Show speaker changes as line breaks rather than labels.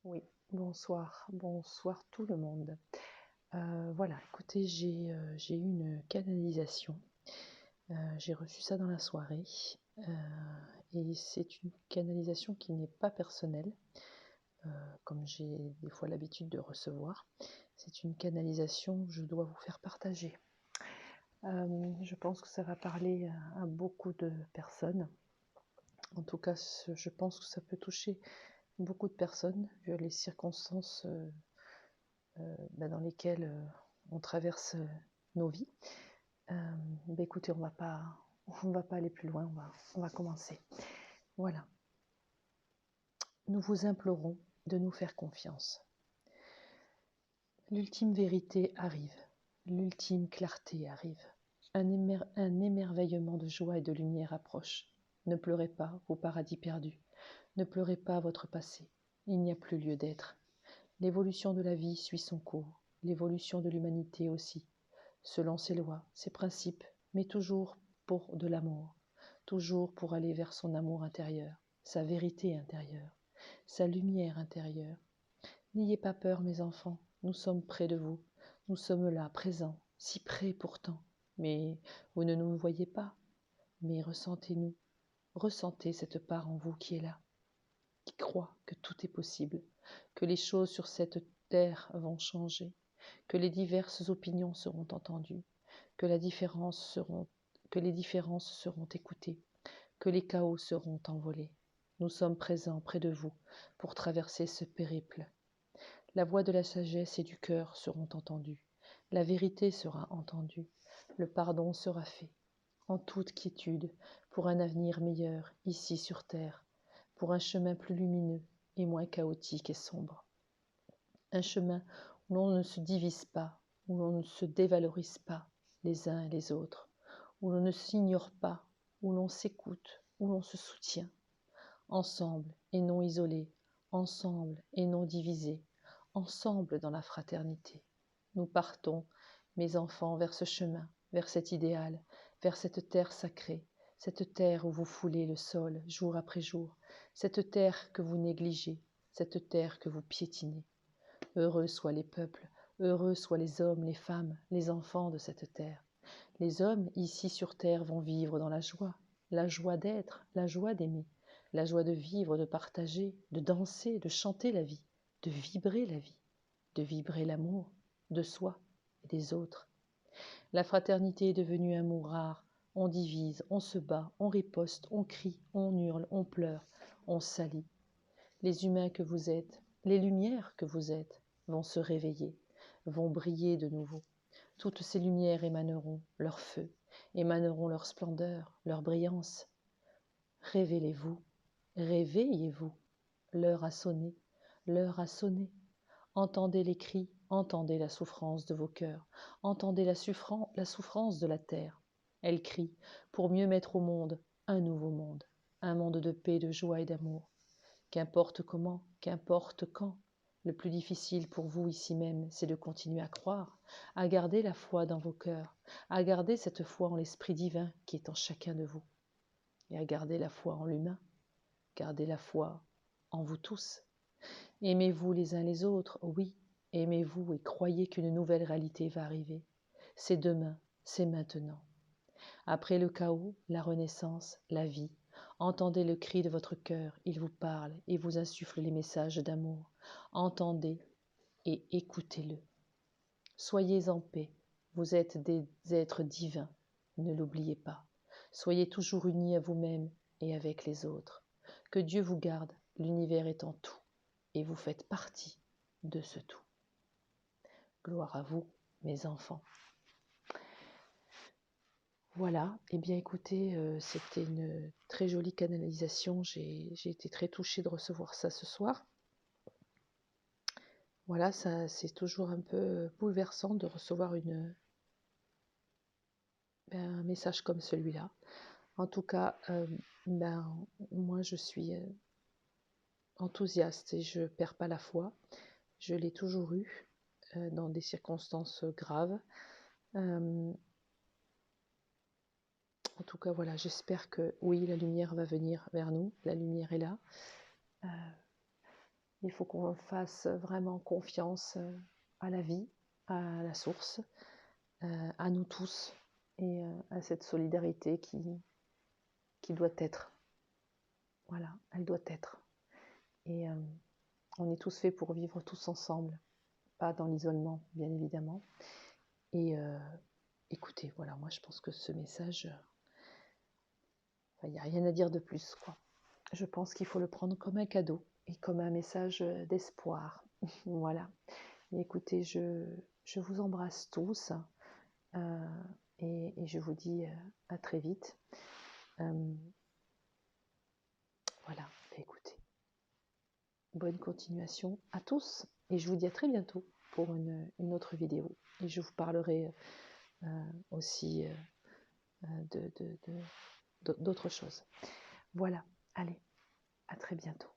Oui, bonsoir, bonsoir tout le monde. Voilà, écoutez, j'ai eu une canalisation. J'ai reçu ça dans la soirée. euh, et c'est une canalisation qui n'est pas personnelle, comme j'ai des fois l'habitude de recevoir. C'est une canalisation que je dois vous faire partager. Je pense que ça va parler à beaucoup de personnes. En tout cas, je pense que ça peut toucher beaucoup de personnes, vu les circonstances dans lesquelles on traverse nos vies. Écoutez, on va pas aller plus loin, on va commencer. Voilà. Nous vous implorons de nous faire confiance. L'ultime vérité arrive, l'ultime clarté arrive. Un émerveillement de joie et de lumière approche. Ne pleurez pas, vos paradis perdus. Ne pleurez pas votre passé. Il n'y a plus lieu d'être. L'évolution de la vie suit son cours, l'évolution de l'humanité aussi, selon ses lois, ses principes, mais toujours pour de l'amour, toujours pour aller vers son amour intérieur, sa vérité intérieure, sa lumière intérieure. N'ayez pas peur, mes enfants, nous sommes près de vous, nous sommes là, présents, si près pourtant, mais vous ne nous voyez pas, mais ressentez-nous, ressentez cette part en vous qui est là, qui croit que tout est possible, que les choses sur cette terre vont changer, que les diverses opinions seront entendues, que les différences seront écoutées, que les chaos seront envolés. Nous sommes présents près de vous pour traverser ce périple. La voix de la sagesse et du cœur seront entendues. La vérité sera entendue. Le pardon sera fait. En toute quiétude, pour un avenir meilleur ici sur terre, pour un chemin plus lumineux et moins chaotique et sombre. Un chemin où l'on ne se divise pas, où l'on ne se dévalorise pas les uns et les autres, où l'on ne s'ignore pas, où l'on s'écoute, où l'on se soutient, ensemble et non isolés, ensemble et non divisés, ensemble dans la fraternité. Nous partons, mes enfants, vers ce chemin, vers cet idéal, vers cette terre sacrée, cette terre où vous foulez le sol jour après jour, cette terre que vous négligez, cette terre que vous piétinez. Heureux soient les peuples, heureux soient les hommes, les femmes, les enfants de cette terre. Les hommes, ici sur terre, vont vivre dans la joie d'être, la joie d'aimer, la joie de vivre, de partager, de danser, de chanter la vie, de vibrer l'amour de soi et des autres. La fraternité est devenue un mot rare. On divise, on se bat, on riposte, on crie, on hurle, on pleure, on salit. Les humains que vous êtes, les lumières que vous êtes, vont se réveiller, vont briller de nouveau. Toutes ces lumières émaneront leur feu, émaneront leur splendeur, leur brillance. Révélez-vous, réveillez-vous. L'heure a sonné, l'heure a sonné. Entendez les cris, entendez la souffrance de vos cœurs, entendez la souffrance de la terre. Elle crie pour mieux mettre au monde un nouveau monde, un monde de paix, de joie et d'amour. Qu'importe comment, qu'importe quand, le plus difficile pour vous ici même, c'est de continuer à croire, à garder la foi dans vos cœurs, à garder cette foi en l'Esprit divin qui est en chacun de vous, et à garder la foi en l'humain, garder la foi en vous tous. Aimez-vous les uns les autres, oui, aimez-vous et croyez qu'une nouvelle réalité va arriver. C'est demain, c'est maintenant. Après le chaos, la renaissance, la vie. Entendez le cri de votre cœur, il vous parle et vous insuffle les messages d'amour. Entendez et écoutez-le. Soyez en paix, vous êtes des êtres divins, ne l'oubliez pas. Soyez toujours unis à vous-même et avec les autres. Que Dieu vous garde, l'univers est en tout, et vous faites partie de ce tout. Gloire à vous, mes enfants. Voilà, eh bien écoutez, c'était une très jolie canalisation. J'ai été très touchée de recevoir ça ce soir. Voilà, ça c'est toujours un peu bouleversant de recevoir un message comme celui-là. En tout cas, moi je suis enthousiaste et je ne perds pas la foi. Je l'ai toujours eu dans des circonstances graves. En tout cas, voilà, j'espère que oui, la lumière va venir vers nous. La lumière est là. Il faut qu'on fasse vraiment confiance à la vie, à la source, à nous tous et à cette solidarité qui doit être. Voilà, elle doit être. Et on est tous faits pour vivre tous ensemble, pas dans l'isolement, bien évidemment. Et écoutez, voilà, moi je pense que ce message, il n'y a rien à dire de plus, quoi. Je pense qu'il faut le prendre comme un cadeau et comme un message d'espoir. Voilà. Et écoutez, je vous embrasse tous et je vous dis à très vite. Voilà, écoutez, bonne continuation à tous et je vous dis à très bientôt pour une autre vidéo. Et je vous parlerai aussi d'autres choses. Voilà, allez, à très bientôt.